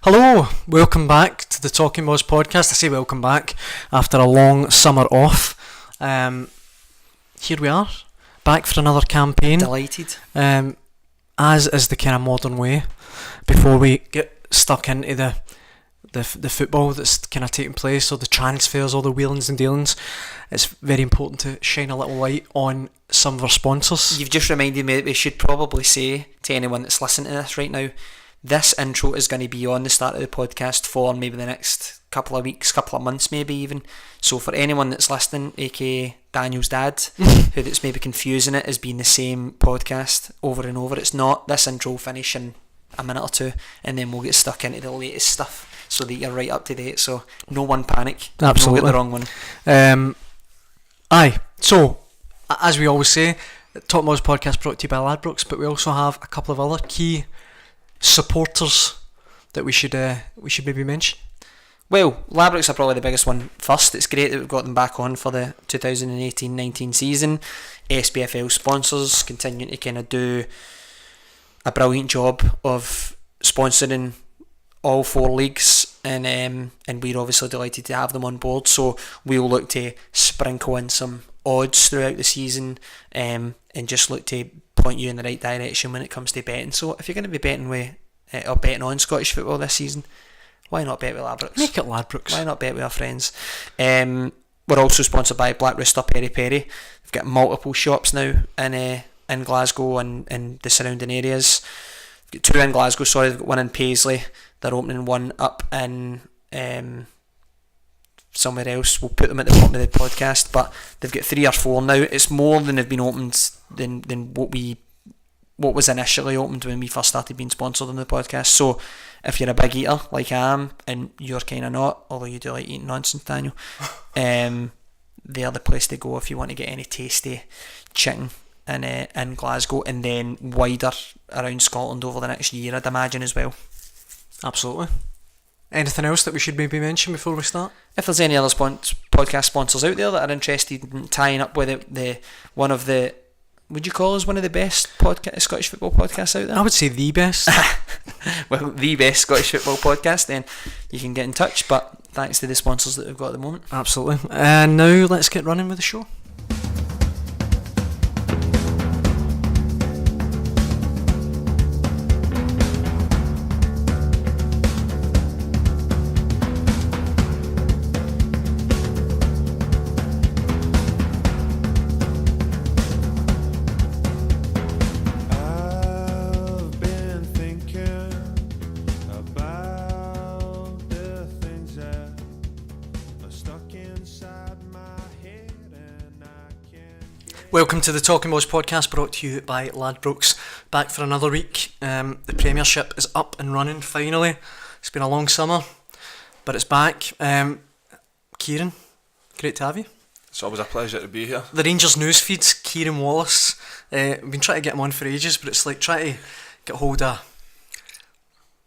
Hello, welcome back to the Talking Boys podcast. I say welcome back after a long summer off. Here we are, back for another campaign. Delighted. As is the kind of modern way. Before we get stuck into the football that's kind of taking place, or the transfers, or the wheelings and dealings, it's very important to shine a little light on some of our sponsors. You've just reminded me that we should probably say to anyone that's listening to this right now, this intro is going to be on the start of the podcast for maybe the next couple of weeks, couple of months maybe even. So for anyone that's listening, aka Daniel's dad, who that's maybe confusing it as being the same podcast over and over, it's not. This intro will finish in a minute or two and then we'll get stuck into the latest stuff so that you're right up to date. So no one panic. Absolutely. Don't get the wrong one. So as we always say, Talking Boys podcast brought to you by Ladbrokes, but we also have a couple of other key supporters that we should maybe mention. Well, Ladbrokes are probably the biggest one first. It's great that we've got them back on for the 2018-19 season. SPFL sponsors continuing to kind of do a brilliant job of sponsoring all four leagues, and we're obviously delighted to have them on board. So we'll look to sprinkle in some odds throughout the season, and just look to point you in the right direction when it comes to betting. So if you're going to be betting with or betting on Scottish football this season, why not bet with Ladbrokes? Make it Ladbrokes. Why not bet with our friends? We're also sponsored by Black Rooster Peri Peri. We've got multiple shops now in Glasgow and the surrounding areas. We've got two in Glasgow, sorry, we've got one in Paisley. They're opening one up in somewhere else. We'll put them at the bottom of the podcast, but they've got 3 or 4 now. It's more than they've been opened than what was initially opened when we first started being sponsored on the podcast. So if you're a big eater like I am, and you're kind of not, although you do like eating nonsense, Daniel, they're the place to go if you want to get any tasty chicken in Glasgow, and then wider around Scotland over the next year, I'd imagine, as well. Absolutely. Anything else that we should maybe mention before we start? If there's any other podcast sponsors out there that are interested in tying up with the one of the, would you call us one of the best Scottish football podcasts out there? I would say the best. Well, the best Scottish football podcast, then you can get in touch, but thanks to the sponsors that we've got at the moment. Absolutely. And now let's get running with the show. Welcome to the Talking Boys podcast, brought to you by Ladbrokes. Back for another week. The Premiership is up and running finally. It's been a long summer, but it's back. Kyran, great to have you. It's always a pleasure to be here. The Rangers news feeds, Kyran Wallace. We've been trying to get him on for ages, but it's like trying to get hold of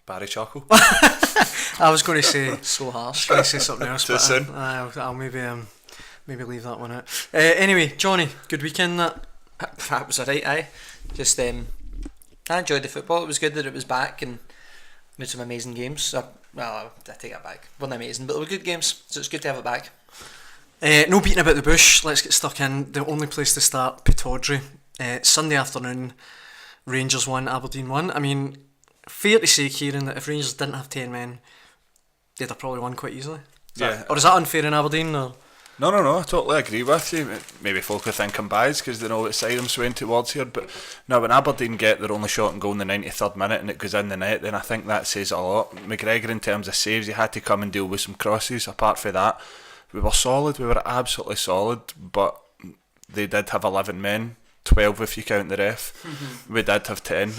Barry Chuckle. I was going to say So harsh. going to say something else, Too but soon. I'll maybe leave that one out. Anyway, Jonny, good weekend that. That was alright, aye. Just I enjoyed the football. It was good that it was back and made some amazing games. Well, I take that back. Wasn't amazing, but they were good games, so it's good to have it back. No beating about the bush. Let's get stuck in. The only place to start, Pittodrie. Sunday afternoon, Rangers won, Aberdeen won. I mean, fair to say, Kyran, that if Rangers didn't have 10 men, they'd have probably won quite easily. Or is that unfair in Aberdeen? Or? No, I totally agree with you. Maybe folk are thinking biased because they know what side I'm swaying towards here, but no, when Aberdeen get their only shot and goal in the 93rd minute and it goes in the net, then I think that says a lot. McGregor, in terms of saves, he had to come and deal with some crosses. Apart from that, we were solid, we were absolutely solid, but they did have 11 men, 12 if you count the ref. We did have 10.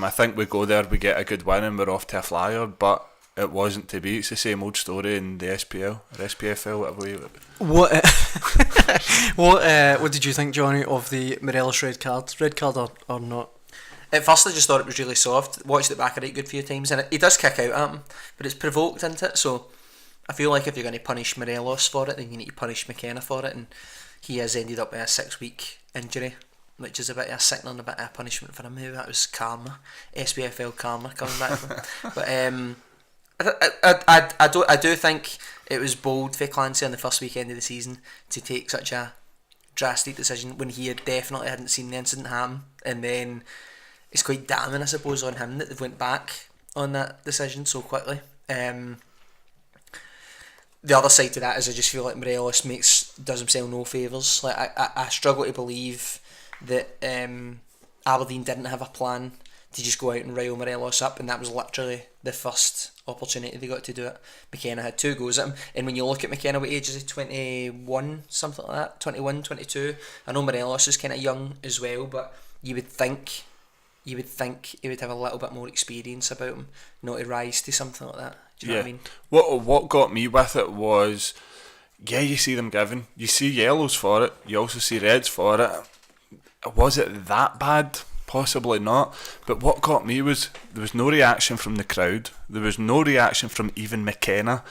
I think we go there, we get a good win and we're off to a flyer, but it wasn't to be. It's the same old story in the SPL or SPFL, whatever you... What did you think, Jonny, of the Morelos red card? Red card or not? At first I just thought it was really soft. Watched it back a right good few times, and he does kick out at him, but it's provoked, isn't it? So I feel like if you're going to punish Morelos for it, then you need to punish McKenna for it, and he has ended up with a 6-week injury, which is a bit of a sickening, a bit of a punishment for him. Maybe that was karma, SPFL karma coming back from him. But I do think it was bold for Clancy on the first weekend of the season to take such a drastic decision when he had definitely hadn't seen the incident happen, and then it's quite damning, I suppose, on him that they've went back on that decision so quickly. The other side to that is I just feel like Morelos does himself no favours. Like I struggle to believe that Aberdeen didn't have a plan to just go out and rile Morelos up, and that was literally the first opportunity they got to do it. McKenna had 2 goes at him, and when you look at McKenna, what age is he? 21, something like that, 21, 22. I know Morelos is kind of young as well, but you would think he would have a little bit more experience about him, not to rise to something like that. Do you know what I mean? What got me with it was, you see them giving, you see yellows for it, you also see reds for it. Was it that bad? Possibly not. But what got me was there was no reaction from the crowd. There was no reaction from even McKenna.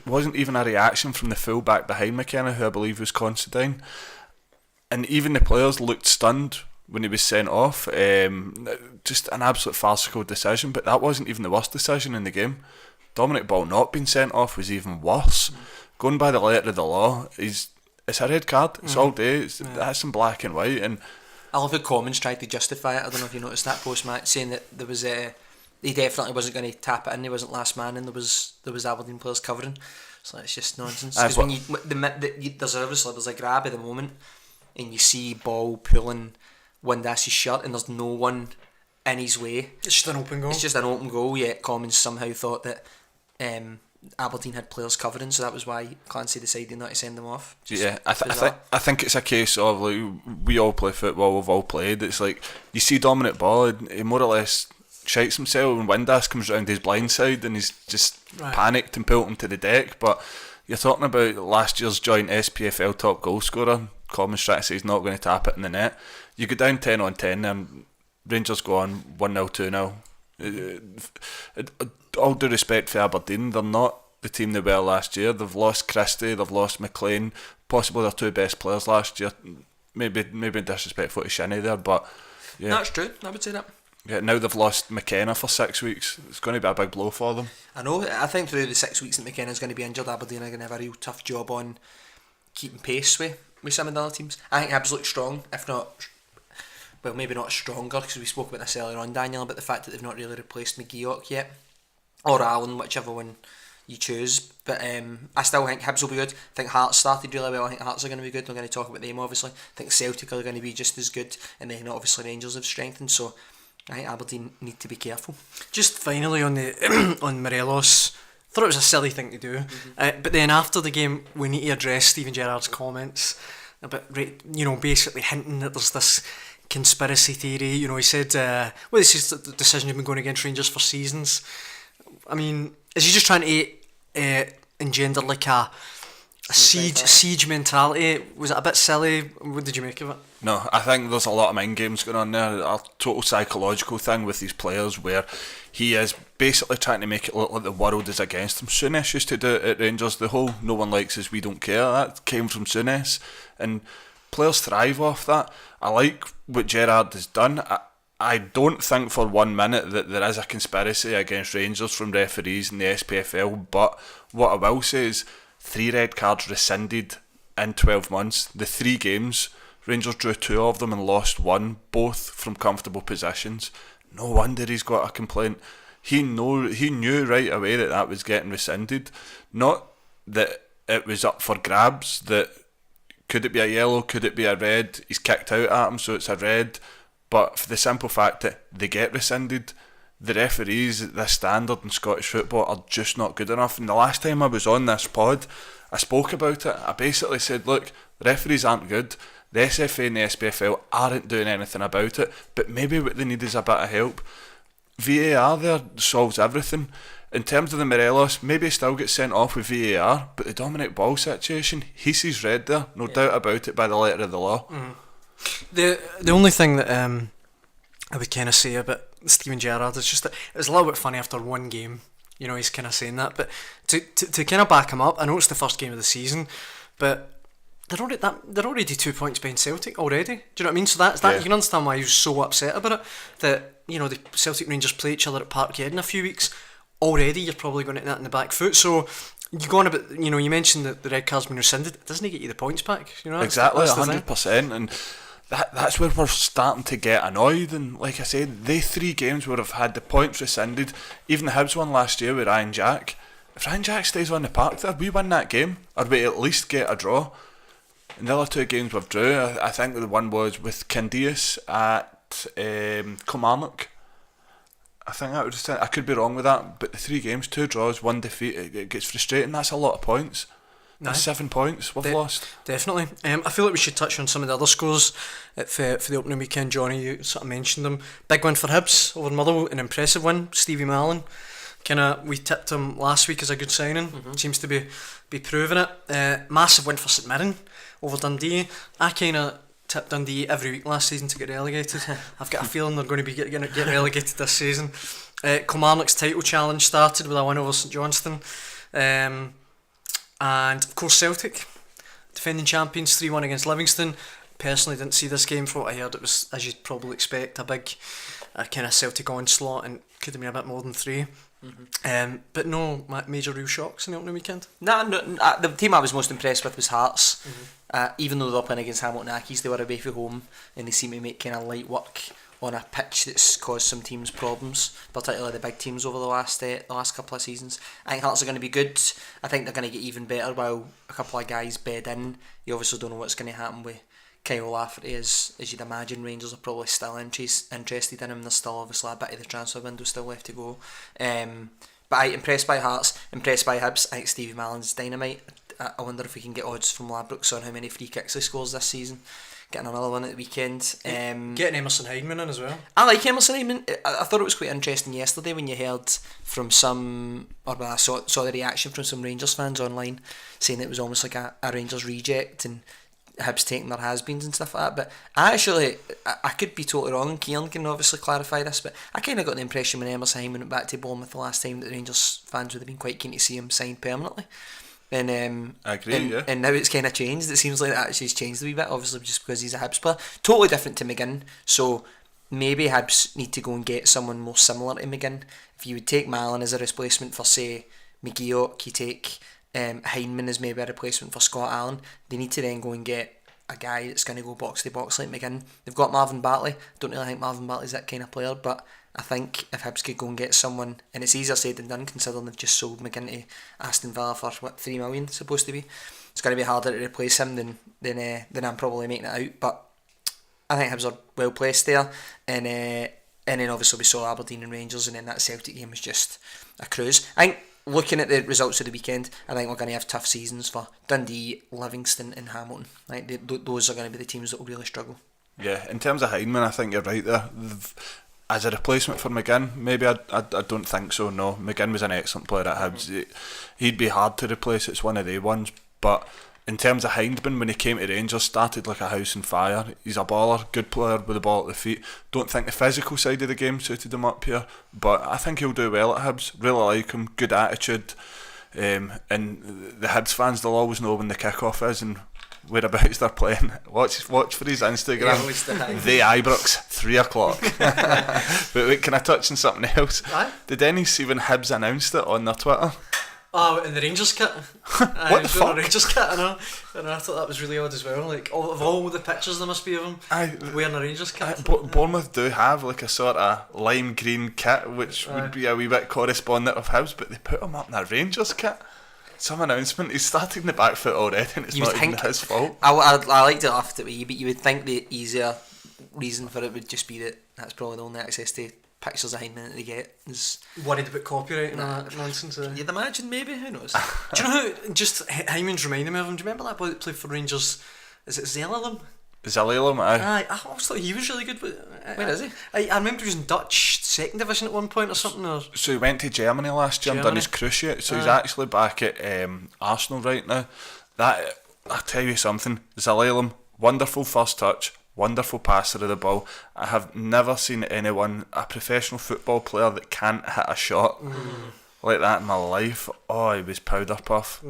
Wasn't even a reaction from the full back behind McKenna, who I believe was Considine. And even the players looked stunned when he was sent off. Just an absolute farcical decision, but that wasn't even the worst decision in the game. Dominic Ball not being sent off was even worse. Going by the letter of the law, it's a red card. It's all day. That's in black and white. And I love how Commons tried to justify it. I don't know if you noticed that post-match, saying that there was he definitely wasn't going to tap it in. He wasn't last man, and there was Aberdeen players covering. So it's just nonsense. Because when there's a grab at the moment, and you see Ball pulling Windas's shirt, and there's no one in his way. It's just an open goal. It's just an open goal. Yet Commons somehow thought that Aberdeen had players covering, so that was why Clancy decided not to send them off. I think it's a case of, like, we all play football, we've all played. It's like you see Dominic Ball, he more or less shites himself when Windass comes round his blind side and he's just panicked and pulled him to the deck. But you're talking about last year's joint SPFL top goal scorer. Commons trying to say he's not going to tap it in the net. You go down 10 on 10 and Rangers go on 1-0, 2-0. All due respect for Aberdeen, they're not the team they were last year. They've lost Christie, they've lost McLean, possibly their 2 best players last year. Maybe disrespectful to Shinnie there, but yeah. That's true, I would say that. Yeah, now they've lost McKenna for 6 weeks. It's going to be a big blow for them. I know. I think through the 6 weeks that McKenna's going to be injured, Aberdeen are going to have a real tough job on keeping pace with some of the other teams. I think Hibs look strong, if not, well, maybe not stronger, because we spoke about this earlier on, Daniel, about the fact that they've not really replaced McGeoch yet, or Allen, whichever one you choose. But I still think Hibs will be good. I think Hearts started really well. I think Hearts are going to be good. We're going to talk about them, obviously. I think Celtic are going to be just as good, and then obviously Rangers have strengthened, so I think Aberdeen need to be careful. Just finally on the on Morelos, thought it was a silly thing to do, but then after the game we need to address Stephen Gerrard's comments about, basically hinting that there's this conspiracy theory. He said, this is the decision you've been going against Rangers for seasons. I mean, is he just trying to engender like a siege mentality? Was it a bit silly? What did you make of it? No, I think there's a lot of mind games going on there. A total psychological thing with these players where he is basically trying to make it look like the world is against him. Souness used to do it at Rangers. The whole "no one likes us, we don't care" that came from Souness, and players thrive off that. I like what Gerrard has done. I don't think for 1 minute that there is a conspiracy against Rangers from referees in the SPFL, but what I will say is 3 red cards rescinded in 12 months. The 3 games, Rangers drew 2 of them and lost 1, both from comfortable positions. No wonder he's got a complaint. He knew right away that was getting rescinded. Not that it was up for grabs, that could it be a yellow, could it be a red? He's kicked out at him, so it's a red. But for the simple fact that they get rescinded, the referees at this standard in Scottish football are just not good enough. And the last time I was on this pod, I spoke about it. I basically said, look, the referees aren't good. The SFA and the SPFL aren't doing anything about it, but maybe what they need is a bit of help. VAR there solves everything. In terms of the Morelos, maybe he still gets sent off with VAR, but the Dominic Ball situation, he sees red there, no doubt about it, by the letter of the law. The only thing that I would kind of say about Stephen Gerrard is just that it was a little bit funny after 1 game. He's kind of saying that, but to kind of back him up, I know it's the first game of the season, but they're already 2 points behind Celtic already. Do you know what I mean? So that's you can understand why he was so upset about it. That the Celtic Rangers play each other at Parkhead in a few weeks. already you're probably going to get that in the back foot. So you go on about, you mentioned that the red card's been rescinded. It doesn't get you the points back. Exactly, 100%, and that's where we're starting to get annoyed. And like I said, they 3 games would have had the points rescinded. Even the Hibs one last year with Ryan Jack. If Ryan Jack stays on the park there, we win that game, or we at least get a draw. And the other 2 games we've drew, I think the one was with Candias at Kilmarnock. I think that was, I could be wrong with that, but the 3 games, 2 draws, 1 defeat, it gets frustrating. That's a lot of points. That's 7 points we've lost. Definitely. I feel like we should touch on some of the other scores for the opening weekend. Jonny, you sort of mentioned them. Big win for Hibs over Motherwell, an impressive win. Stevie Mallon, we tipped him last week as a good signing. Seems to be proving it. Massive win for St Mirren over Dundee. I kind of tipped Dundee every week last season to get relegated. I've got a feeling they're going to be get relegated this season. Kilmarnock's title challenge started with a win over St Johnstone. And of course Celtic, defending champions, 3-1 against Livingston. Personally didn't see this game. From what I heard, it was, as you'd probably expect, a big kind of Celtic onslaught, and could have been a bit more than 3. But no major real shocks in the opening weekend. The team I was most impressed with was Hearts. Even though they're playing against Hamilton Accies, they were away from home, and they seem to make kind of light work on a pitch that's caused some teams problems, particularly the big teams over the last couple of seasons. I think Hearts are going to be good. I think they're going to get even better while a couple of guys bed in. You obviously don't know what's going to happen with Kyle Lafferty, as you'd imagine. Rangers are probably still interested in him. There's still obviously a bit of the transfer window still left to go. But I'm impressed by Hearts, impressed by Hibs. I think Stevie Mallon's dynamite. I wonder if we can get odds from Ladbrokes on how many free kicks he scores this season. Getting another one at the weekend. Getting Emerson Hyndman in as well. I like Emerson Hyndman. I thought it was quite interesting yesterday when you heard from I saw the reaction from some Rangers fans online saying it was almost like a Rangers reject and Hibs taking their has-beens and stuff like that. But I could be totally wrong, and Kieran can obviously clarify this, but I kind of got the impression when Emerson Hyndman went back to Bournemouth the last time that the Rangers fans would have been quite keen to see him signed permanently. And I agree, and now it's kind of changed. It seems like that actually has changed a wee bit, obviously just because he's a Hibs player. Totally different to McGinn, so maybe Hibs need to go and get someone more similar to McGinn. If you would take Mallon as a replacement for, say, McGeoch, you take Hyndman as maybe a replacement for Scott Allen, they need to then go and get a guy that's going to go box to box like McGinn. They've got Marvin Batley. Don't really think Marvin Batley's that kind of player, but I think if Hibs could go and get someone, and it's easier said than done considering they've just sold McGinn to Aston Villa for $3 million supposed to be. It's going to be harder to replace him than I'm probably making it out, but I think Hibs are well placed there, and then obviously we saw Aberdeen and Rangers, and then that Celtic game was just a cruise. I think looking at the results of the weekend, I think we're going to have tough seasons for Dundee, Livingston and Hamilton. I think those are going to be the teams that will really struggle. Yeah, in terms of Hyndman, I think you're right there. As a replacement for McGinn, maybe I don't think so, no. McGinn was an excellent player at Hibs. He'd be hard to replace, it's one of the ones. But in terms of Hyndman, when he came to Rangers, started like a house on fire. He's a baller, good player with the ball at the feet. Don't think the physical side of the game suited him up here, but I think he'll do well at Hibs. Really like him, good attitude. And the Hibs fans, they'll always know when the kick-off is and whereabouts they're playing. Watch for his Instagram. The Ibrox, 3 o'clock. But wait, can I touch on something else? Aye? Did any see when Hibs announced it on their Twitter? Oh, in the Rangers kit. What the fuck? Rangers kit, I know. And I thought that was really odd as well. Like, of all the pictures there must be of him wearing a Rangers kit. Bournemouth do have like a sort of lime green kit, which would be a wee bit correspondent of Hibs, but they put him up in a Rangers kit. Some announcement, he's starting the back foot already and it's not even his fault. I like to laugh at it, but you would think the easier reason for it would just be that that's probably the only access to pictures of Hyndman that they get. Is worried about copyright and all that nonsense. You'd imagine, maybe, who knows. Do you know who just Hyndman's reminding me of him? Do you remember that boy that played for Rangers? Is it Zelalem? Zelalem, aye. I always thought he was really good. But where is he? I remember he was in Dutch second division at one point or something. So he went to Germany last year and done his cruciate. So he's actually back at Arsenal right now. That, I'll tell you something, Zelalem, wonderful first touch, wonderful passer of the ball. I have never seen anyone, a professional football player, that can't hit a shot like that in my life. Oh, he was powder puff.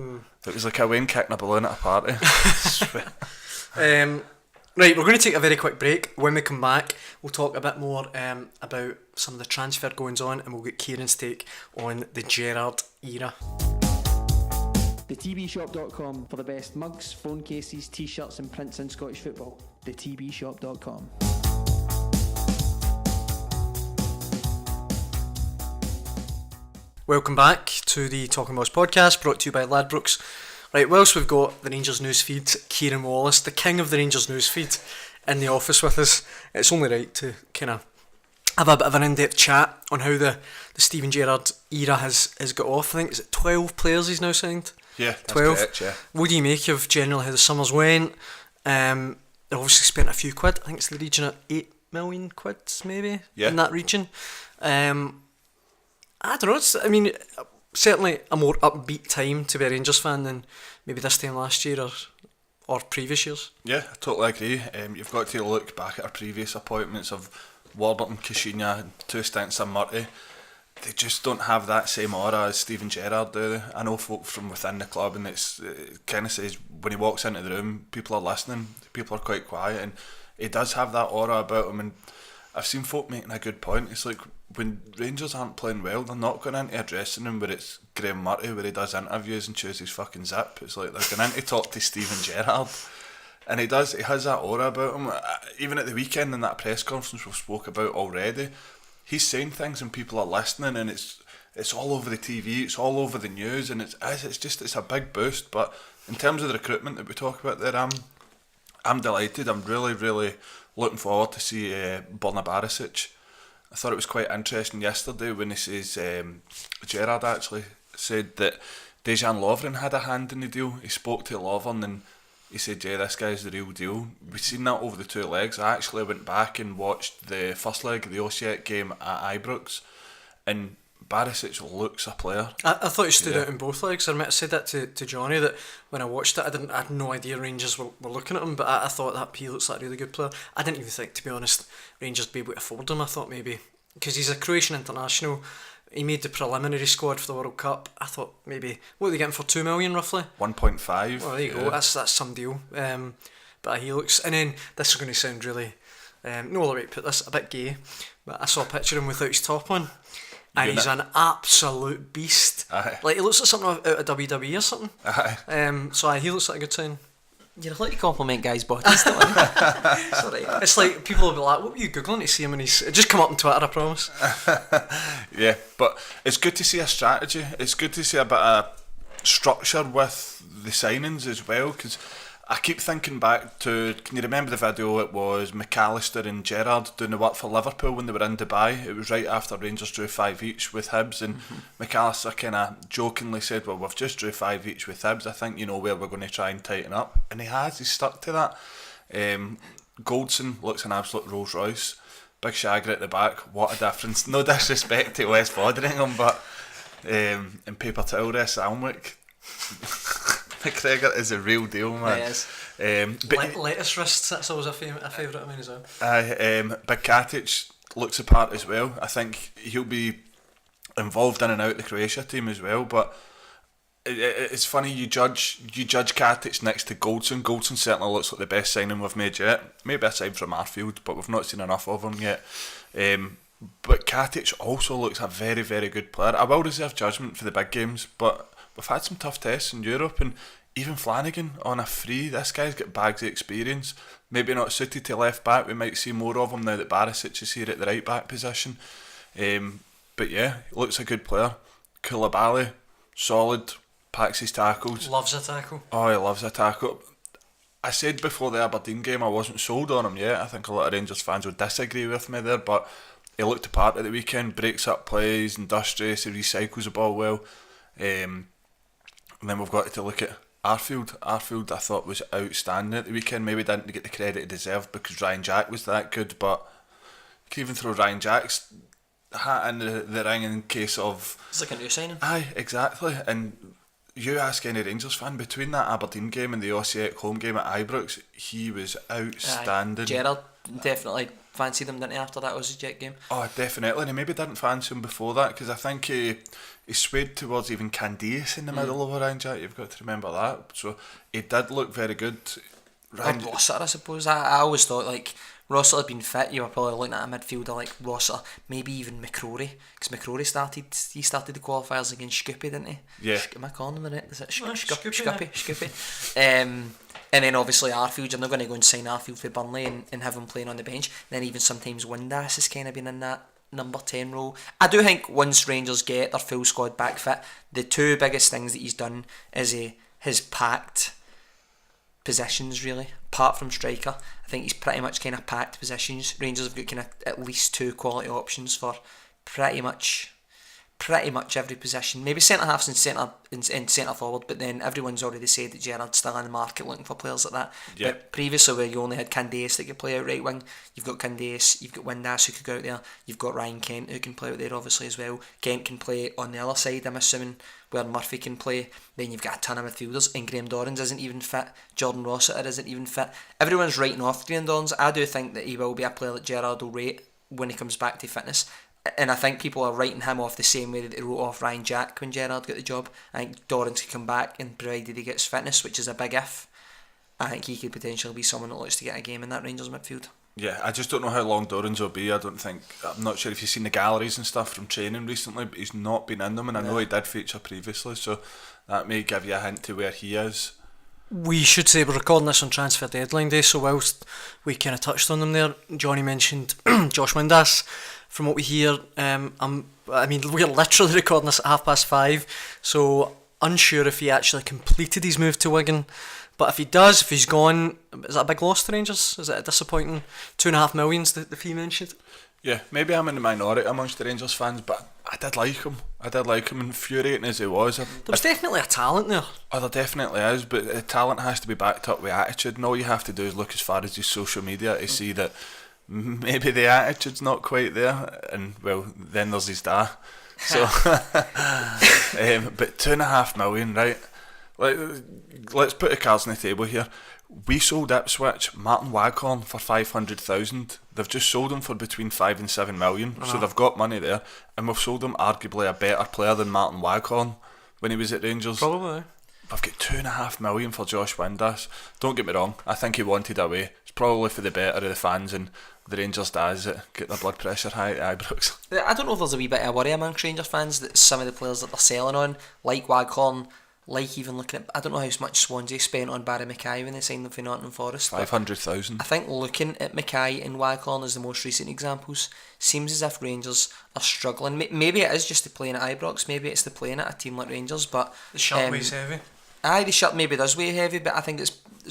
It was like a Wayne kicking a balloon at a party. Right, we're going to take a very quick break. When we come back, we'll talk a bit more about some of the transfer goings on, and we'll get Kieran's take on the Gerrard era. TheTBShop.com for the best mugs, phone cases, t-shirts and prints in Scottish football. TheTBShop.com. Welcome back to the Talking Boys podcast, brought to you by Ladbrokes. Right, whilst we've got the Rangers news feed, Kyran Wallace, the king of the Rangers news feed, in the office with us, it's only right to kind of have a bit of an in-depth chat on how the Steven Gerrard era has got off. I think, is it 12 players he's now signed? Yeah, that's 12. correct, yeah. What do you make of generally how the summers went? They obviously spent a few quid. I think it's the region of 8 million quid, maybe, in that region. I don't know, certainly a more upbeat time to be a Rangers fan than maybe this time last year or previous years. Yeah, I totally agree. You've got to look back at our previous appointments of Warburton, Kashinya, 2 stints and Murty. They just don't have that same aura as Steven Gerrard do. I know folk from within the club, and it kind of says when he walks into the room, people are listening, people are quite quiet, and he does have that aura about him. And I've seen folk making a good point. It's like when Rangers aren't playing well, they're not going into a dressing room where it's Graham Murty, where he does interviews and chews his fucking zip. It's like they're going in to talk to Steven Gerrard. And he has that aura about him. Even at the weekend in that press conference we spoke about already, he's saying things and people are listening, and it's all over the TV, it's all over the news, and it's a big boost. But in terms of the recruitment that we talk about there, I'm delighted. I'm really, really looking forward to see Borna Barisic. I thought it was quite interesting yesterday when he says Gerrard actually said that Dejan Lovren had a hand in the deal. He spoke to Lovren and he said, yeah, this guy's the real deal. We've seen that over the 2 legs. I actually went back and watched the first leg of the Osijek game at Ibrox, and Barisic looks a player. I thought he stood out in both legs. I said that to Jonny, that when I watched it, I had no idea Rangers were looking at him, but I thought that he looks like a really good player. I didn't even think, to be honest, Rangers would be able to afford him. I thought maybe, because he's a Croatian international, he made the preliminary squad for the World Cup. I thought maybe, what are they getting for 2 million roughly? 1.5. Well, there you go, that's some deal. But he looks, and then this is going to sound really, no other way to put this, a bit gay, but I saw a picture of him without his top on. And he's an absolute beast. Aye. Like, he looks like something out of WWE or something. Aye. He looks like a good sign. You're allowed to compliment guys' bodies, don't you? It's alright. It's like people will be like, what were you googling to see him? And it just come up on Twitter, I promise. Yeah, but it's good to see a strategy. It's good to see a bit of structure with the signings as well, because I keep thinking back to, can you remember the video? It was McAllister and Gerrard doing the work for Liverpool when they were in Dubai. It was right after Rangers drew 5 each with Hibs, and McAllister kind of jokingly said, well, we've just drew 5 each with Hibs, I think you know where we're going to try and tighten up. And he's stuck to that. Goldson looks an absolute Rolls Royce. Big Shagger at the back, what a difference. No disrespect to West Foderingham, but in paper towel rest Alnwick, McGregor is a real deal, man. Yes. But lettuce wrists, that's always a favourite of mine as well. Big Katic looks the part as well. I think he'll be involved in and out the Croatia team as well, but it's funny, you judge Katic next to Goldson. Goldson certainly looks like the best signing we've made yet, maybe aside from Arfield, but we've not seen enough of him yet. But Katic also looks a very, very good player. I will reserve judgment for the big games, but we've had some tough tests in Europe, and even Flanagan on a free, this guy's got bags of experience. Maybe not suited to left back, we might see more of him now that Barisic is here at the right back position. But yeah, looks a good player. Koulibaly, solid, packs his tackles. Loves a tackle. Oh, he loves a tackle. I said before the Aberdeen game I wasn't sold on him yet. I think a lot of Rangers fans would disagree with me there, but he looked the part at the weekend, breaks up plays, industrious, he recycles the ball well. And then we've got to look at Arfield. Arfield I thought was outstanding at the weekend. Maybe didn't get the credit he deserved because Ryan Jack was that good, but you can even throw Ryan Jack's hat in the ring in case of... It's like a new signing. Aye, exactly. And you ask any Rangers fan, between that Aberdeen game and the Osijek home game at Ibrox, he was outstanding. Gerrard definitely fancied him, didn't he, after that Osijek game? Oh, definitely. And he maybe didn't fancy him before that, because I think he swayed towards even Candias in the middle of Ryan Jack. You've got to remember that. So he did look very good. Ryan, Or Rossiter, I suppose. I always thought like Rossiter had been fit, you were probably looking at a midfielder like Rossiter, maybe even McCrory, because McCrory started the qualifiers against Scoopy, didn't he? Yeah. Am I calling him the right? Is it Scoopy, Scoopy. And then obviously Arfield, you're not going to go and sign Arfield for Burnley and have him playing on the bench. And then even sometimes Windass has kind of been in that number 10 role. I do think once Rangers get their full squad back fit, the two biggest things that he's done is his packed positions, really, apart from striker. I think he's pretty much kind of packed positions. Rangers have got kind of at least two quality options for pretty much every position. Maybe centre halves and centre forward, but then everyone's already said that Gerrard's still in the market looking for players like that. Yeah. But previously, where you only had Candace that could play out right wing, you've got Candace, you've got Windass who could go out there, you've got Ryan Kent who can play out there obviously as well. Kent can play on the other side, I'm assuming, where Murphy can play. Then you've got a ton of midfielders, and Graham Dorrans isn't even fit. Jordan Rossiter isn't even fit. Everyone's writing off Graham Dorrans. I do think that he will be a player that Gerrard will rate when he comes back to fitness. And I think people are writing him off the same way that they wrote off Ryan Jack when Gerrard got the job. I think Dorrans could come back, and provided he gets fitness, which is a big if, I think he could potentially be someone that looks to get a game in that Rangers midfield. Yeah, I just don't know how long Dorrans will be. I'm not sure if you've seen the galleries and stuff from training recently, but he's not been in them, and I know he did feature previously, so that may give you a hint to where he is. We should say we're recording this on transfer deadline day, so whilst we kind of touched on them there, Jonny mentioned Josh Windass. From what we hear, we're literally recording this at 5:30, so unsure if he actually completed his move to Wigan. But if he does, if he's gone, is that a big loss to Rangers? Is it a disappointing $2.5 million the fee mentioned? Yeah, maybe I'm in the minority amongst the Rangers fans, but I did like him, infuriating as he was. There was definitely a talent there. Oh, there definitely is, but the talent has to be backed up with attitude, and all you have to do is look as far as his social media to see that maybe the attitude's not quite there, and well, then there's his dad. So, but $2.5 million, right? Let's put the cards on the table here. We sold Ipswich Martin Waghorn for 500,000. They've just sold him for between 5 and 7 million, so they've got money there, and we've sold him arguably a better player than Martin Waghorn when he was at Rangers. Probably. I've got $2.5 million for Josh Windass. Don't get me wrong, I think he wanted away. It's probably for the better of the fans and the Rangers dads that get their blood pressure high at Ibrox. I don't know if there's a wee bit of worry amongst Rangers fans that some of the players that they're selling on, like Waghorn, like even looking at, I don't know how much Swansea spent on Barry Mackay when they signed him for Nottingham Forest. 500,000. I think looking at Mackay and Waghorn as the most recent examples, seems as if Rangers are struggling. Maybe it is just the playing at Ibrox, maybe it's the playing at a team like Rangers, but The shirt weighs heavy. Aye, the shirt maybe does weigh heavy, but I think it's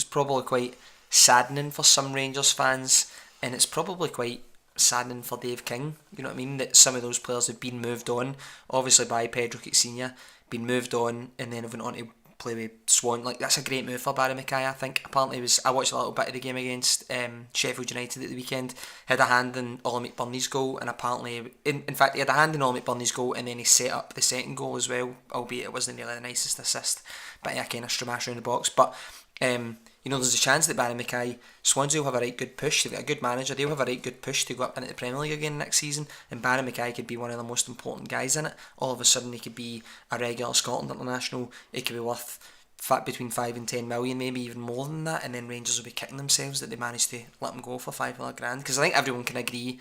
probably quite saddening for some Rangers fans, and it's probably quite saddening for Dave King. You know what I mean? That some of those players have been moved on, obviously by Pedro Caixinha, been moved on, and then have went on to play with Swan. Like, that's a great move for Barry Mackay, I think. Apparently, I watched a little bit of the game against Sheffield United at the weekend. Had a hand in Ollie McBurney's goal, and apparently, in fact, he had a hand in Ollie McBurney's goal, and then he set up the second goal as well, albeit it wasn't really the nicest assist, but yeah, kind of stramash around the box. But there's a chance that Barry Mackay, Swansea will have a right good push. They've got a good manager. They'll have a right good push to go up into the Premier League again next season, and Barry Mackay could be one of the most important guys in it. All of a sudden, he could be a regular Scotland international. It could be worth between 5 and 10 million, maybe even more than that, and then Rangers will be kicking themselves that they managed to let him go for $500,000. Because I think everyone can agree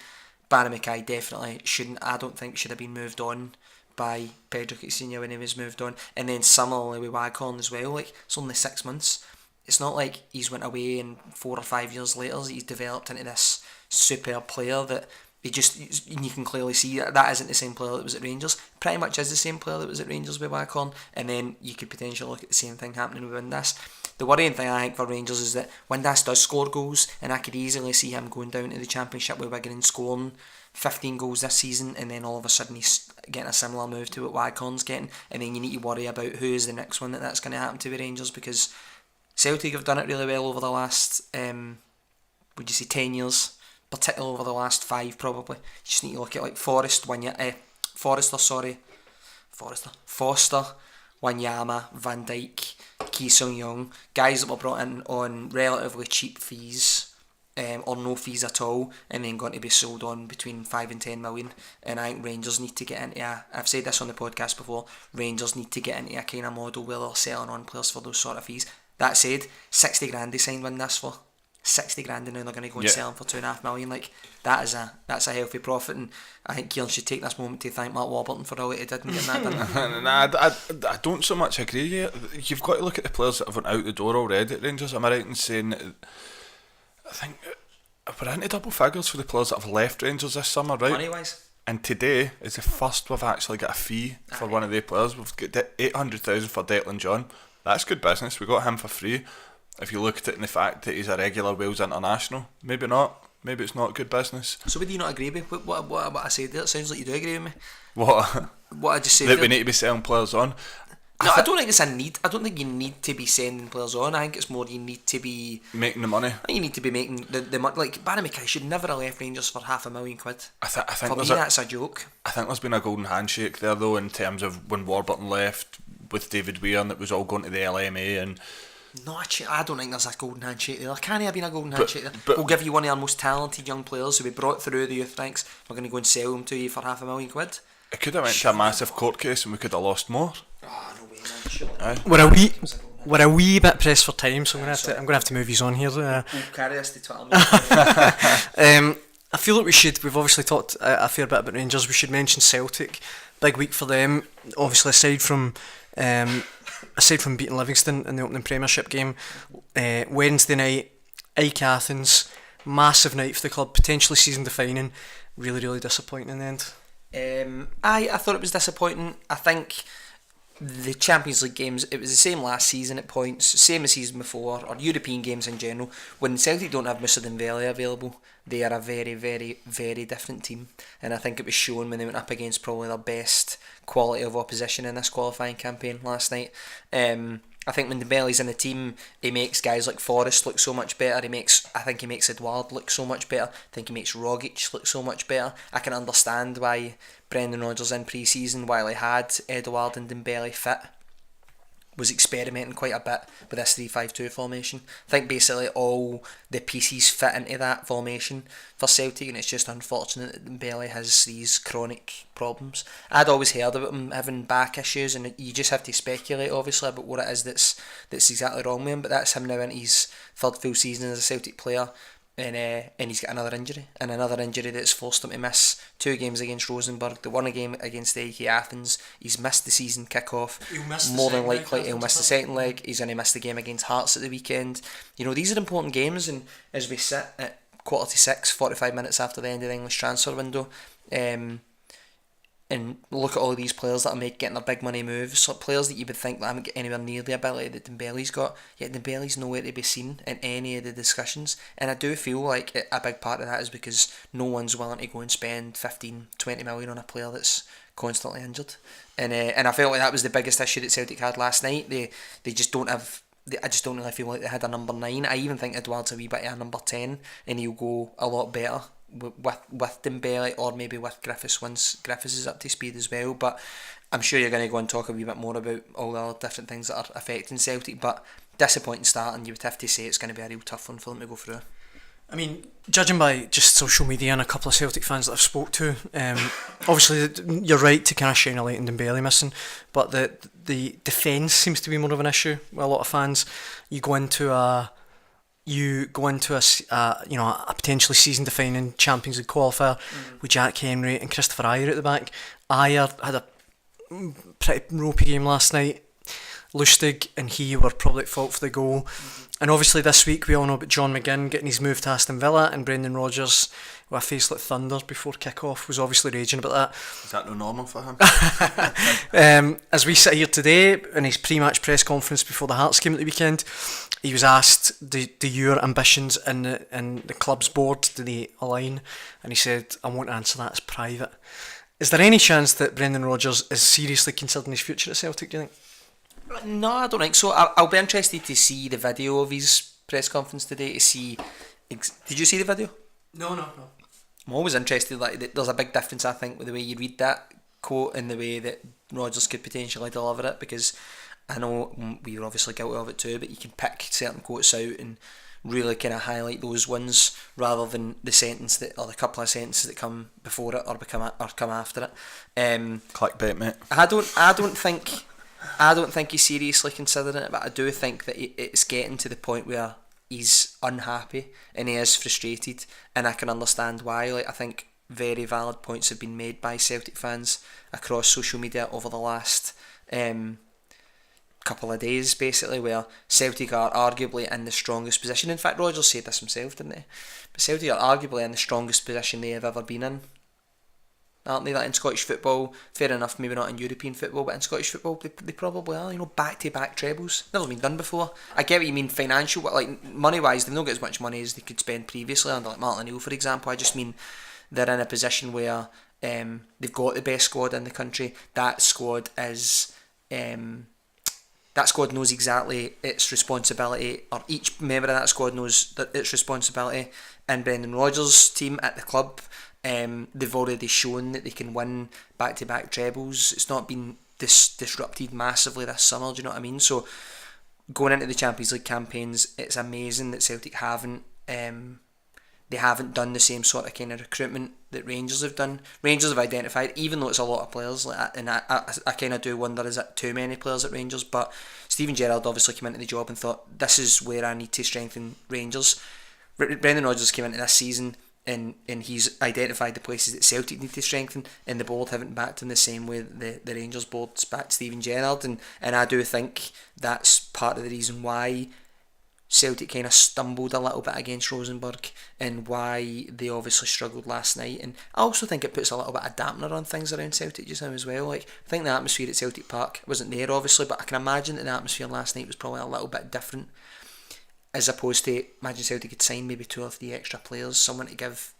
Barry Mackay definitely shouldn't. I don't think should have been moved on by Pedro Caixinha when he was moved on, and then similarly with Waghorn as well. Like, it's only 6 months. It's not like he's went away and 4 or 5 years later he's developed into this superb player that you can clearly see that isn't the same player that was at Rangers. Pretty much is the same player that was at Rangers with Waghorn, and then you could potentially look at the same thing happening with Windass. The worrying thing I think for Rangers is that Windass does score goals, and I could easily see him going down to the Championship with Wigan and scoring 15 goals this season, and then all of a sudden he's getting a similar move to what Waghorn's getting, and then you need to worry about who is the next one that's going to happen to the Rangers, because Celtic have done it really well over the last 10 years, particularly over the last 5 probably. You just need to look at like Foster, Wanyama, Van Dijk, Ki Sung Young, guys that were brought in on relatively cheap fees, or no fees at all, and then going to be sold on between 5 and 10 million. And I think Rangers need to get into I've said this on the podcast before, Rangers need to get into a kind of model where they're selling on players for those sort of fees. That said, 60 grand they signed Win this for. 60 grand, and now they're going to go and sell him for 2.5 million. Like, that's a healthy profit, and I think Kyran should take this moment to thank Mark Warburton for all he did in getting that done. I don't so much agree yet. You've got to look at the players that have went out the door already at Rangers. Am I right in saying that I think we're into double figures for the players that have left Rangers this summer, right? Money wise. And today is the first we've actually got a fee for one of the players. We've got 800,000 for Declan John. That's good business. We got him for free. If you look at it in the fact that he's a regular Wales international, maybe not. Maybe it's not good business. So would you not agree with what I said there? It sounds like you do agree with me. What I just said that there? we need to be selling players on. No, I don't think it's a need. I don't think you need to be sending players on. I think it's more you need to be making the money. I think you need to be making the money. Like, Barry McKay should never have left Rangers for £500,000. I think for me, that's a joke. I think there's been a golden handshake there, though, in terms of when Warburton left with David Weir, and it was all going to the LMA. And no, I don't think there's a golden handshake there. Can have been a golden handshake there? We'll give you one of our most talented young players who we brought through the youth ranks. We're going to go and sell them to you for £500,000. It could have went to a massive court case, and we could have lost more. Oh, no way, man. Surely. We're a wee bit pressed for time, so I'm gonna have to move you on here. We'll carry this to Twitter. I feel like we've obviously talked a fair bit about Rangers. We should mention Celtic. Big week for them. Obviously, aside from beating Livingston in the opening Premiership game, Wednesday night, AEK Athens, massive night for the club, potentially season defining. Really, really disappointing in the end. I thought it was disappointing. I think the Champions League games, it was the same last season at points, same as season before, or European games in general. When Celtic don't have Moussa Dembele available, they are a very, very, very different team. And I think it was shown when they went up against probably their best quality of opposition in this qualifying campaign last night. I think when Dembele's in the team, he makes guys like Forrest look so much better. I think he makes Edouard look so much better. I think he makes Rodgers look so much better. I can understand why Brendan Rodgers in pre-season, while he had Edouard and Dembele fit, was experimenting quite a bit with this 3-5-2 formation. I think basically all the pieces fit into that formation for Celtic, and it's just unfortunate that Dembele has these chronic problems. I'd always heard about him having back issues, and you just have to speculate obviously about what it is that's exactly wrong with him, but that's him now in his third full season as a Celtic player. And he's got another injury that's forced him to miss 2 games against Rosenborg, the one game against AEK Athens. He's missed the season kick-off. More than likely he'll miss the second leg. He's going to miss the game against Hearts at the weekend. You know, these are important games, and as we sit at 5:45, 45 minutes after the end of the English transfer window, and look at all of these players that are getting their big money moves, so players that you would think that haven't got anywhere near the ability that Dembele's got, yet Dembele's nowhere to be seen in any of the discussions. And I do feel like a big part of that is because no one's willing to go and spend 15-20 million on a player that's constantly injured. And I felt like that was the biggest issue that Celtic had last night. They just don't have. I just don't really feel like they had a number 9. I even think Edouard's a wee bit of a number 10, and he'll go a lot better with Dembele, or maybe with Griffiths once Griffiths is up to speed as well. But I'm sure you're going to go and talk a wee bit more about all the other different things that are affecting Celtic. But disappointing start, and you would have to say it's going to be a real tough one for them to go through. I mean, judging by just social media and a couple of Celtic fans that I've spoke to, obviously you're right to kind of shine a light on Dembele missing, but the defence seems to be more of an issue with a lot of fans. You go into a potentially season-defining Champions League qualifier with Jack Henry and Christopher Ayer at the back. Ayer had a pretty ropey game last night. Lustig and he were probably at fault for the goal. And obviously this week we all know about John McGinn getting his move to Aston Villa, and Brendan Rodgers, with a face like thunder before kick-off, was obviously raging about that. Is that no normal for him? As we sit here today, in his pre-match press conference before the Hearts game at the weekend, he was asked, do your ambitions in the club's board, do they align? And he said, I won't answer that, it's private. Is there any chance that Brendan Rodgers is seriously considering his future at Celtic, do you think? No, I don't think so. I'll be interested to see the video of his press conference today to see. Did you see the video? No. I'm always interested. Like, there's a big difference, I think, with the way you read that quote and the way that Rodgers could potentially deliver it. Because I know we were obviously guilty of it too, but you can pick certain quotes out and really kind of highlight those ones rather than the sentence or the couple of sentences that come before it or come after it. Clickbait, mate. I don't think. I don't think he's seriously considering it, but I do think that it's getting to the point where he's unhappy and he is frustrated, and I can understand why. Like, I think very valid points have been made by Celtic fans across social media over the last couple of days, basically, where Celtic are arguably in the strongest position. In fact, Rodgers said this himself, didn't he? But Celtic are arguably in the strongest position they have ever been in, aren't they? That in Scottish football, fair enough, maybe not in European football, but in Scottish football they probably are. You know, back-to-back trebles, never been done before. I get what you mean financial, but like money-wise, they've not got as much money as they could spend previously under like Martin O'Neill, for example. I just mean they're in a position where they've got the best squad in the country. That squad is that squad knows exactly its responsibility, or each member of that squad knows that its responsibility. And Brendan Rodgers' team at the club, they've already shown that they can win back-to-back trebles. It's not been disrupted massively this summer, do you know what I mean? So going into the Champions League campaigns, it's amazing that Celtic haven't done the same sort of kind of recruitment that Rangers have done. Rangers have identified, even though it's a lot of players, like, and I kind of do wonder, is it too many players at Rangers? But Steven Gerrard obviously came into the job and thought, this is where I need to strengthen Rangers. Brendan Rodgers came into this season and he's identified the places that Celtic need to strengthen, and the board haven't backed him the same way the Rangers board's backed Steven Gerrard, and I do think that's part of the reason why Celtic kind of stumbled a little bit against Rosenborg, and why they obviously struggled last night. And I also think it puts a little bit of dampener on things around Celtic just now as well. Like, I think the atmosphere at Celtic Park wasn't there obviously, but I can imagine that the atmosphere last night was probably a little bit different, as opposed to, imagine Celtic had signed maybe 2 or 3 extra players, someone to give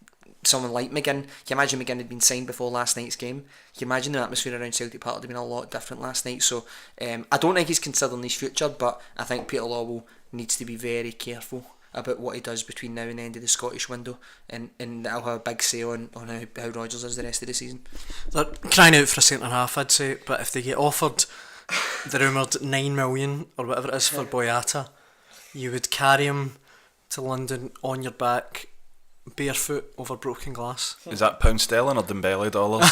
someone like McGinn. Can you imagine McGinn had been signed before last night's game? Can you imagine the atmosphere around Celtic Park would have been a lot different last night? So I don't think he's considering his future, but I think Peter Lawwell needs to be very careful about what he does between now and the end of the Scottish window, and that'll have a big say on how Rodgers is the rest of the season. They're crying out for a centre half, I'd say, but if they get offered the rumoured 9 million or whatever it is for Boyata, you would carry him to London on your back, barefoot over broken glass. Is that pound sterling or Dembele dollars?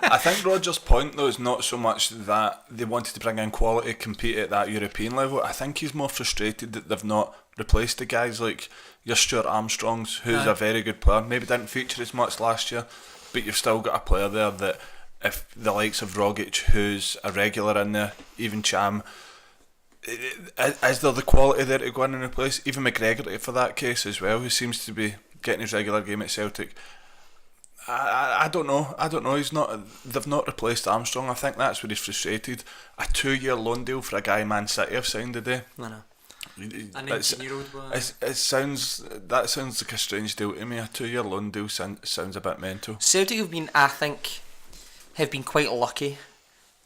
I think Rodgers' point though is not so much that they wanted to bring in quality, compete at that European level. I think he's more frustrated that they've not replaced the guys like your Stuart Armstrongs, who's a very good player. Maybe didn't feature as much last year, but you've still got a player there that, if the likes of Rogic, who's a regular in there, even Cham, is there the quality there to go in and replace? Even McGregor for that case as well, who seems to be getting his regular game at Celtic. I don't know. He's not. They've not replaced Armstrong. I think that's where he's frustrated. A 2-year loan deal for a guy Man City have signed today. I know. A 19-year-old boy. It sounds like a strange deal to me. A 2-year loan deal sounds a bit mental. Celtic have been quite lucky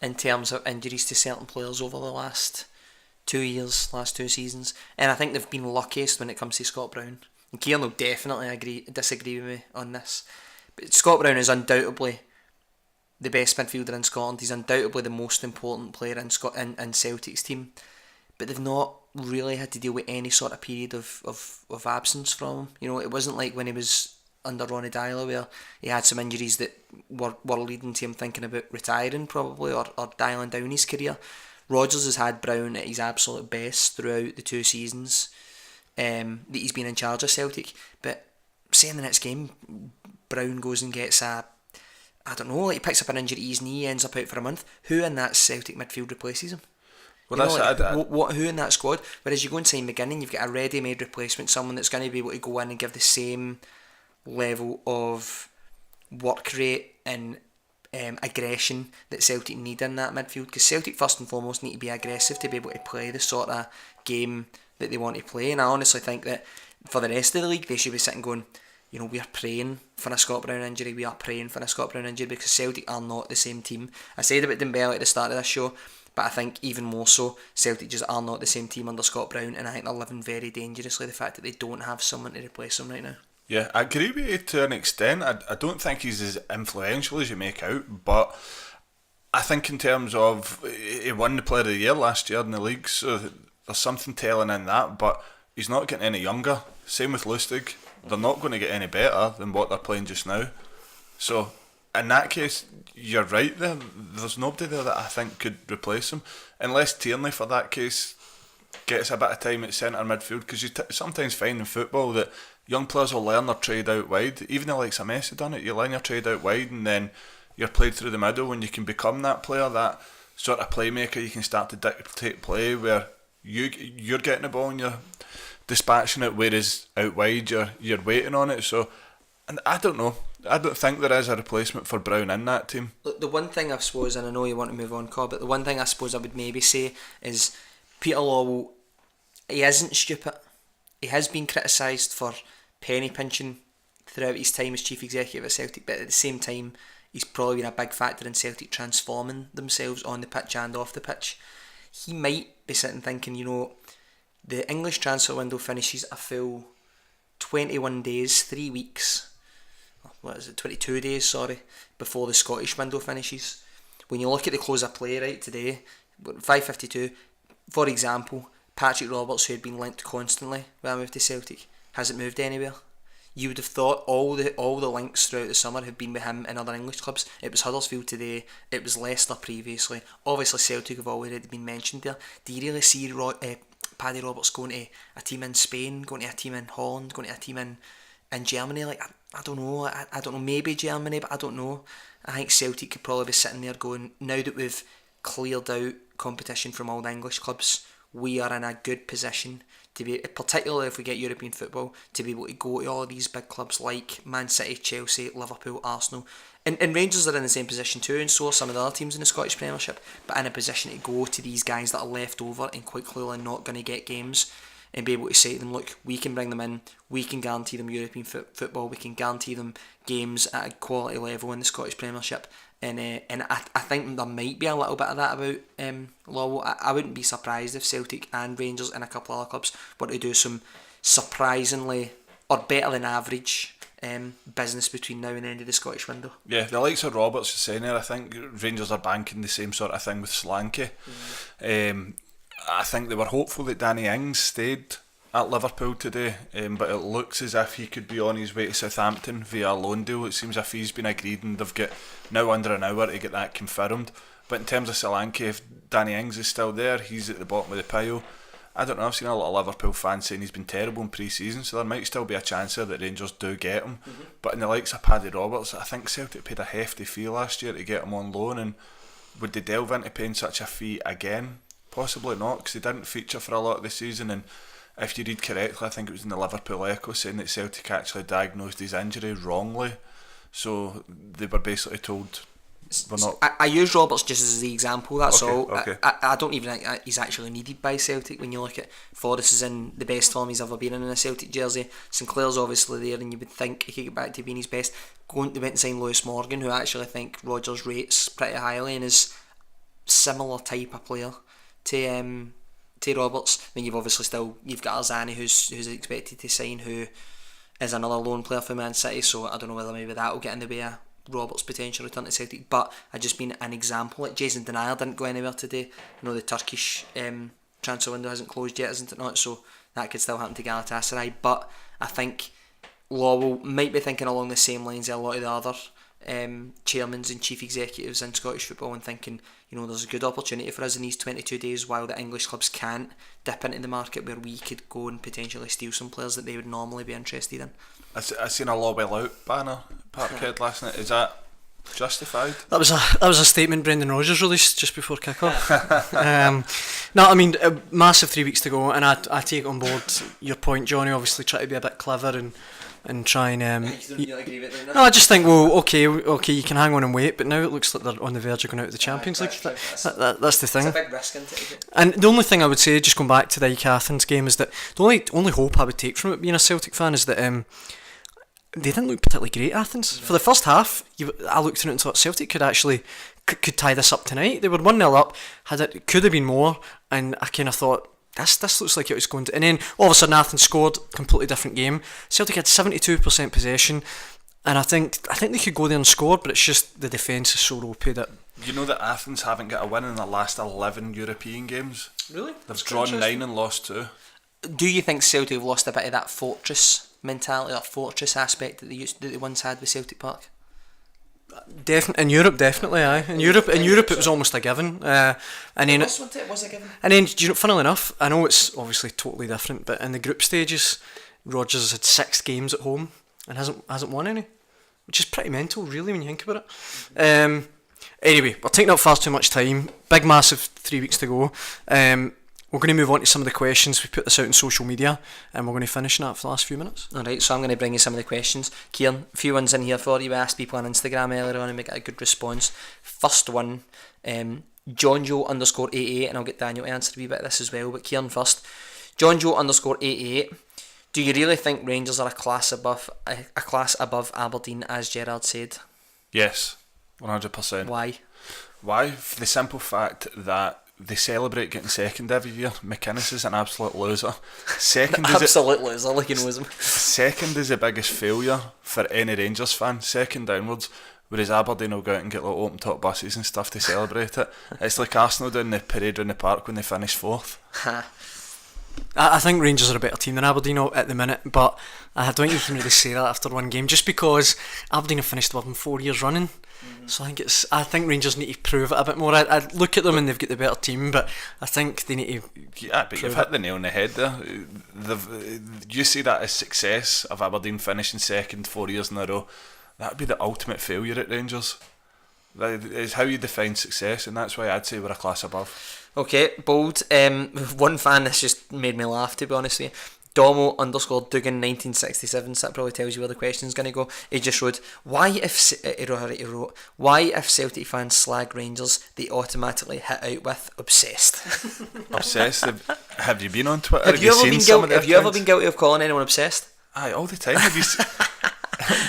in terms of injuries to certain players over the last 2 years, last 2 seasons, and I think they've been luckiest when it comes to Scott Brown. And Kyran will definitely disagree with me on this. But Scott Brown is undoubtedly the best midfielder in Scotland. He's undoubtedly the most important player in Celtic's team. But they've not really had to deal with any sort of period of absence from him. You know, it wasn't like when he was under Ronnie Dyler, where he had some injuries that were leading to him thinking about retiring probably, or dialing down his career. Rodgers has had Brown at his absolute best throughout the 2 seasons that he's been in charge of Celtic. But say in the next game, Brown goes and gets he picks up an injury to his knee, ends up out for a month. Who in that Celtic midfield replaces him? Who in that squad? Whereas you go and sign McGinn and you've got a ready-made replacement, someone that's going to be able to go in and give the same level of work rate and aggression that Celtic need in that midfield. Because Celtic first and foremost need to be aggressive to be able to play the sort of game that they want to play. And I honestly think that for the rest of the league, they should be sitting going, you know, we are praying for a Scott Brown injury. We are praying for a Scott Brown injury, because Celtic are not the same team. I said about Dembele at the start of this show, but I think even more so, Celtic just are not the same team under Scott Brown, and I think they're living very dangerously the fact that they don't have someone to replace him right now. Yeah, I agree with you to an extent. I don't think he's as influential as you make out, but I think in terms of, he won the Player of the Year last year in the league, so there's something telling in that, but he's not getting any younger. Same with Lustig. They're not going to get any better than what they're playing just now. So in that case, you're right there. There's nobody there that I think could replace him, unless Tierney, for that case, gets a bit of time at centre midfield, because you sometimes find in football that young players will learn their trade out wide. Even the likes of Messi done it. You learn your trade out wide, and then you're played through the middle, and you can become that player, that sort of playmaker. You can start to dictate play where you're getting the ball and you're dispatching it, whereas out wide you're waiting on it. So, and I don't know. I don't think there is a replacement for Brown in that team. Look, the one thing I suppose, and I know you want to move on, Cobb, but the one thing I suppose I would maybe say is Peter Lawwell, he isn't stupid. He has been criticised for penny pinching throughout his time as chief executive at Celtic, but at the same time, he's probably been a big factor in Celtic transforming themselves on the pitch and off the pitch. He might be sitting thinking, the English transfer window finishes a full 21 days, 3 weeks. 22 days, before the Scottish window finishes. When you look at the close of play right today, 5:52, for example, Patrick Roberts, who had been linked constantly when I moved to Celtic, hasn't moved anywhere. You would have thought all the links throughout the summer have been with him in other English clubs. It was Huddersfield today, it was Leicester previously, obviously Celtic have already been mentioned there. Do you really see Paddy Roberts going to a team in Spain, going to a team in Holland, going to a team in Germany? I don't know. I don't know. Maybe Germany, but I don't know. I think Celtic could probably be sitting there going, now that we've cleared out competition from all the English clubs, we are in a good position to be, particularly if we get European football, to be able to go to all of these big clubs like Man City, Chelsea, Liverpool, Arsenal. And Rangers are in the same position too, and so are some of the other teams in the Scottish Premiership, but in a position to go to these guys that are left over and quite clearly not going to get games, and be able to say to them, look, we can bring them in, we can guarantee them European football, we can guarantee them games at a quality level in the Scottish Premiership. And I think there might be a little bit of that about Lawwell. I wouldn't be surprised if Celtic and Rangers and a couple of other clubs were to do some surprisingly, or better than average, business between now and the end of the Scottish window. Yeah, the likes of Roberts is saying there, I think Rangers are banking the same sort of thing with Solanke. I think they were hopeful that Danny Ings stayed at Liverpool today, but it looks as if he could be on his way to Southampton via a loan deal. It seems if he's been agreed, and they've got now under an hour to get that confirmed. But in terms of Solanke, if Danny Ings is still there, he's at the bottom of the pile. I don't know, I've seen a lot of Liverpool fans saying he's been terrible in pre-season, so there might still be a chance there that Rangers do get him. But in the likes of Paddy Roberts, I think Celtic paid a hefty fee last year to get him on loan, and would they delve into paying such a fee again? Possibly not, because he didn't feature for a lot of the season. And if you read correctly, I think it was in the Liverpool Echo saying that Celtic actually diagnosed his injury wrongly, so they were basically told we're not. I use Roberts just as the example, that's Okay, all. okay. I don't even think he's actually needed by Celtic. When you look at Forrest is in the best form he's ever been in a Celtic jersey, Sinclair's obviously there, and you would think he could get back to being his best. They went and signed Lewis Morgan, who I actually think Rodgers rates pretty highly and is similar type of player to Roberts. Then you've got Arzani who's expected to sign, who is another loan player for Man City, so I don't know whether maybe that will get in the way of Roberts' potential return to Celtic. But I just mean an example, like Jason Denier didn't go anywhere today. I know the Turkish transfer window hasn't closed yet, isn't it not? So that could still happen to Galatasaray, but I think Lawwell might be thinking along the same lines as a lot of the other chairmen and chief executives in Scottish football, and thinking, there's a good opportunity for us in these 22 days while the English clubs can't dip into the market, where we could go and potentially steal some players that they would normally be interested in. I seen a Lawwell out banner Parkhead last night. Is that justified? That was a statement Brendan Rodgers released just before kick-off. No, I mean, a massive 3 weeks to go, and I take on board your point, Jonny. Obviously, try to be a bit clever and try and You don't agree with it, no, I just think, well, okay, you can hang on and wait, but now it looks like they're on the verge of going out of the Champions League. That's the thing. It's a big risk, isn't it? And the only thing I would say, just going back to the Ike Athens game, is that the only hope I would take from it being a Celtic fan is that they didn't look particularly great, Athens. For the first half, I looked at it and thought Celtic could actually could tie this up tonight. They were 1-0 up, could have been more, and I kind of thought, this looks like it was going to... And then all of a sudden Athens scored, completely different game. Celtic had 72% possession, and I think they could go there and score, but it's just the defence is so ropey that... You know that Athens haven't got a win in the last 11 European games? Really? They've drawn 9 and lost 2. Do you think Celtic have lost a bit of that fortress mentality, that fortress aspect that they once had with Celtic Park? In Europe, definitely, aye. In Europe, it was almost a given. And then, It was a given. and then, funnily enough, I know it's obviously totally different, but in the group stages, Rodgers had 6 games at home and hasn't won any, which is pretty mental, really, when you think about it. Anyway, we're taking up far too much time. Big, massive 3 weeks to go. We're going to move on to some of the questions. We put this out on social media, and we're going to finish on that for the last few minutes. Alright, so I'm going to bring you some of the questions. Kyran, a few ones in here for you. We asked people on Instagram earlier on and we got a good response. First one, JohnJoe_88, and I'll get Daniel to answer a wee bit of this as well, but Kyran first. JohnJoe_88, do you really think Rangers are a class above Aberdeen, as Gerrard said? Yes, 100%. Why? Why? For the simple fact that they celebrate getting second every year. McInnes is an absolute loser. Second is loser, like he knows him. Second is the biggest failure for any Rangers fan. Second downwards, whereas Aberdeen will go out and get like open top buses and stuff to celebrate it. It's like Arsenal doing the parade in the park when they finish 4th. I think Rangers are a better team than Aberdeen at the minute, but I don't think you can really say that after one game, just because Aberdeen have finished above them 4 years running. So I think Rangers need to prove it a bit more. I look at them and they've got the better team, but I think they need to. Yeah, but you've hit the nail on the head there. You see that as success of Aberdeen finishing second 4 years in a row. That would be the ultimate failure at Rangers. That is how you define success, and that's why I'd say we're a class above. Okay, bold. One fan that's just made me laugh, to be honest with you. Domo_Dugan 1967, so that probably tells you where the question's going to go. He just wrote, why if Celtic fans slag Rangers, they automatically hit out with obsessed? Obsessed? Have you been on Twitter? Have you ever been guilty of calling anyone obsessed? Aye, all the time. Have you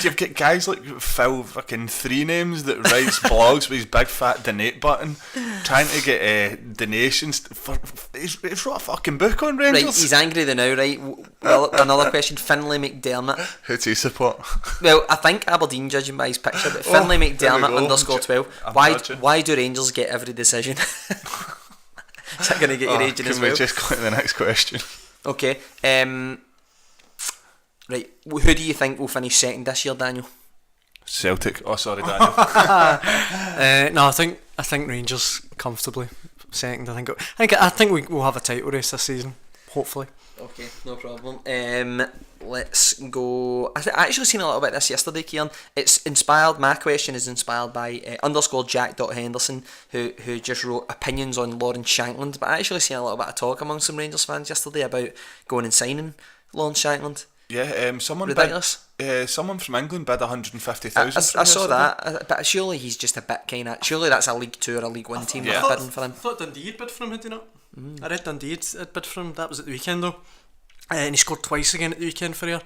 You've got guys like Phil fucking 3 names that writes blogs with his big fat donate button, trying to get donations for. He's wrote a fucking book on Rangers. Right, he's angry there now, right? Well, another question. Finlay McDermott. Who do you support? Well, I think Aberdeen, judging by his picture, but Finlay McDermott _12. Why do Rangers get every decision? Is that going to get your agent as well? Can we just go to the next question? Okay. Right, who do you think will finish second this year, Daniel? Celtic. Oh, sorry, Daniel. No, I think Rangers comfortably second. I think we will have a title race this season, hopefully. Okay, no problem. Let's go. I actually seen a little bit of this yesterday, Kyran. It's inspired. My question is inspired by _Jack.Henderson, who just wrote opinions on Lawrence Shankland. But I actually seen a little bit of talk among some Rangers fans yesterday about going and signing Lawrence Shankland. Yeah, someone from England bid 150,000. I saw that, but surely he's just a bit kind of. Surely that's a League 2 or a League 1 team that are bidding for him. I thought Dundee had bid for him, had they not? I read Dundee had bid for him. That was at the weekend though, and he scored twice again at the weekend for you.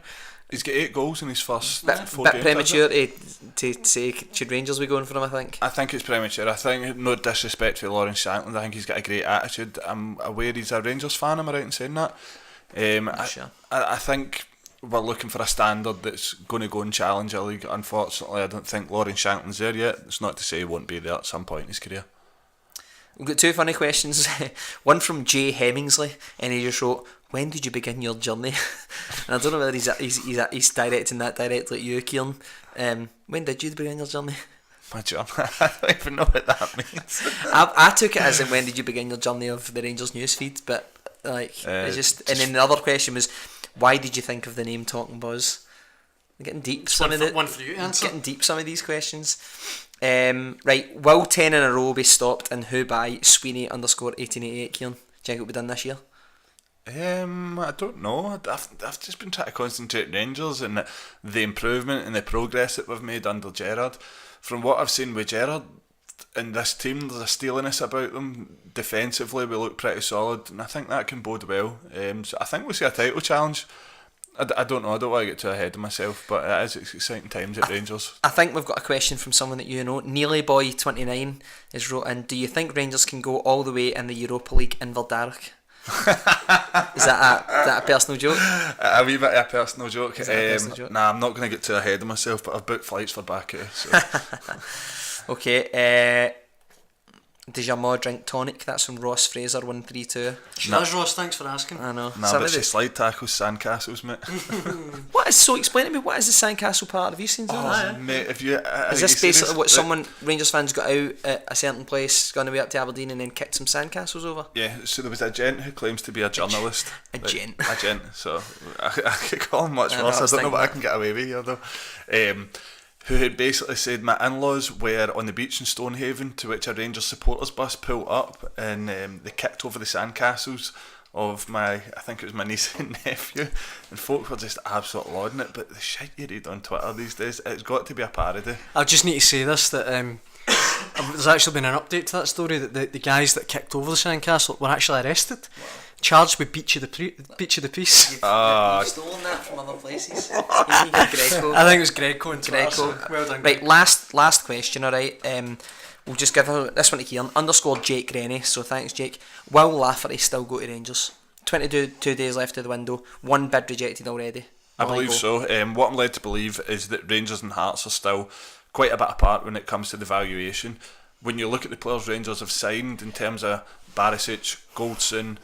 He's got 8 goals in his first 4 games. Bit premature to say should Rangers be going for him, I think it's premature. I think, no disrespect to Lawrence Shankland, I think he's got a great attitude. I'm aware he's a Rangers fan, am I right in saying that? Sure. I think we're looking for a standard that's going to go and challenge a league. Unfortunately, I don't think Lawrence Shankland's there yet. It's not to say he won't be there at some point in his career. We've got 2 funny questions. One from Jay Hemmingsley, and he just wrote, when did you begin your journey? And I don't know whether he's directing that directly at you, Kyran. When did you begin your journey? My journey? I don't even know what that means. I took it as in when did you begin your journey of the Rangers newsfeed, but it's just. And then the other question was, why did you think of the name Talking Buzz? I'm getting deep. One for you to answer. Getting deep some of these questions. Right, will 10 in a row be stopped, and who by Sweeney _1888, Kyran? Do you think it'll be done this year? I don't know. I've just been trying to concentrate on Rangers and the improvement and the progress that we've made under Gerrard. From what I've seen with Gerrard and this team, there's a steeliness about them. Defensively, we look pretty solid, and I think that can bode well. So I think we'll see a title challenge. I don't know, I don't want to get too ahead of myself, but it's exciting times at Rangers. I think we've got a question from someone that you know. Neelyboy29 has wrote in, do you think Rangers can go all the way in the Europa League in Valdark? Is that a personal joke? A wee bit of a personal joke. Nah, I'm not going to get too ahead of myself, but I've booked flights for Baku. So. Okay. Does your ma drink tonic? That's from Ross Fraser 132. She does, Ross, thanks for asking. I know. Nah, but she slide tackles sandcastles, mate. What is, so explain to me, what is the sandcastle part? Have you seen this? Mate, if you... Is this basically what someone, Rangers fans got out at a certain place, gone away up to Aberdeen and then kicked some sandcastles over? Yeah, so there was a gent who claims to be a journalist. A gent. A gent, so I could call him much worse. I don't know what I can get away with here though. Who had basically said my in-laws were on the beach in Stonehaven, to which a Rangers supporters bus pulled up, and they kicked over the sandcastles of I think it was my niece and nephew, and folk were just absolutely lauding it. But the shit you read on Twitter these days, it's got to be a parody. I just need to say this, that there's actually been an update to that story, that the guys that kicked over the sandcastle were actually arrested. Charged with breach of the peace. You've stolen that from other places. Greco. I think it was Greco and Greco. So well done. Right, last question, alright. We'll just give this one to Kyran. _ Jake Rennie, so thanks Jake. Will Lafferty still go to Rangers? 22 days left of the window. One bid rejected already. I believe so. What I'm led to believe is that Rangers and Hearts are still quite a bit apart when it comes to the valuation. When you look at the players Rangers have signed in terms of Barisic, Goldson,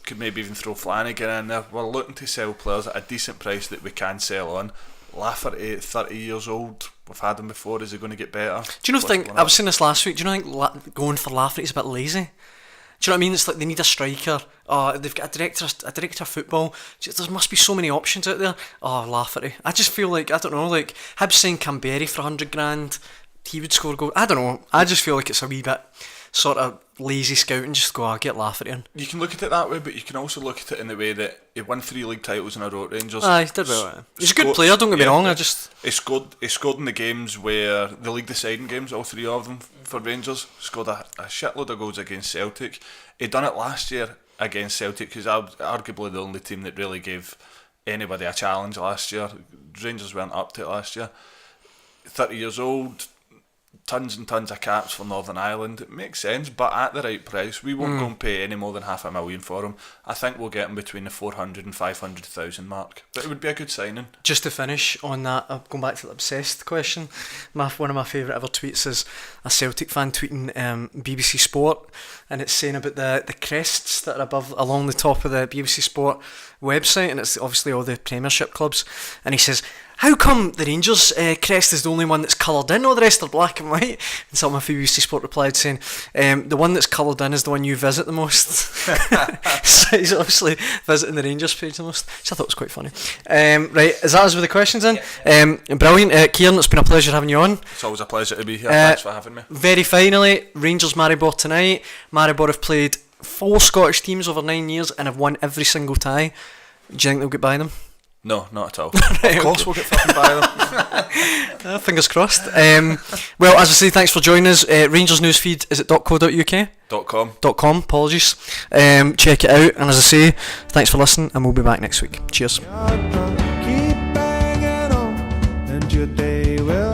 could maybe even throw Flanagan in there, we're looking to sell players at a decent price that we can sell on. Lafferty, 30 years old, we've had him before, is he going to get better? Do you know, I was saying this last week, do you know, think going for Lafferty is a bit lazy? Do you know what I mean? It's like they need a striker. They've got a director of football. There must be so many options out there. Lafferty. I just feel like, I don't know, like Hibs saying Canberry for 100 grand, he would score a goal. I don't know. I just feel like it's a wee bit sort of lazy scouting. Just go, get Lafferty in. You can look at it that way, but you can also look at it in the way that he won 3 league titles in a row at Rangers. He did well. He's a good player, don't get me wrong. He scored in the games where the league deciding games, all 3 of them for Rangers. Scored a shitload of goals against Celtic. He done it last year against Celtic, because arguably the only team that really gave anybody a challenge last year. Rangers weren't up to it last year. 30 years old, tons and tons of caps for Northern Ireland. It makes sense, but at the right price. We won't go and pay any more than $500,000 for him. I think we'll get him between the 400 and 500,000 mark, but it would be a good signing. Just to finish on that, going back to the obsessed question, one of my favourite ever tweets is a Celtic fan tweeting BBC Sport, and it's saying about the crests that are along the top of the BBC Sport website, and it's obviously all the Premiership clubs, and he says, how come the Rangers crest is the only one that's coloured in, all the rest are black and white? And someone from BBC Sport replied saying, the one that's coloured in is the one you visit the most. So he's obviously visiting the Rangers page the most, which I thought was quite funny. Right, is that us with the questions then? Yeah. Brilliant. Kyran, it's been a pleasure having you on. It's always a pleasure to be here. Thanks for having me. Very finally, Rangers Maribor tonight. Maribor have played 4 Scottish teams over 9 years and have won every single tie. Do you think they'll get by them? No, not at all. Right, of course we'll get fucking by them. Fingers crossed. Well, as I say, thanks for joining us. Rangers news feed, is it .co.uk? .com, apologies. Check it out, and as I say, thanks for listening, and we'll be back next week. Cheers. Keep banging on, and your day will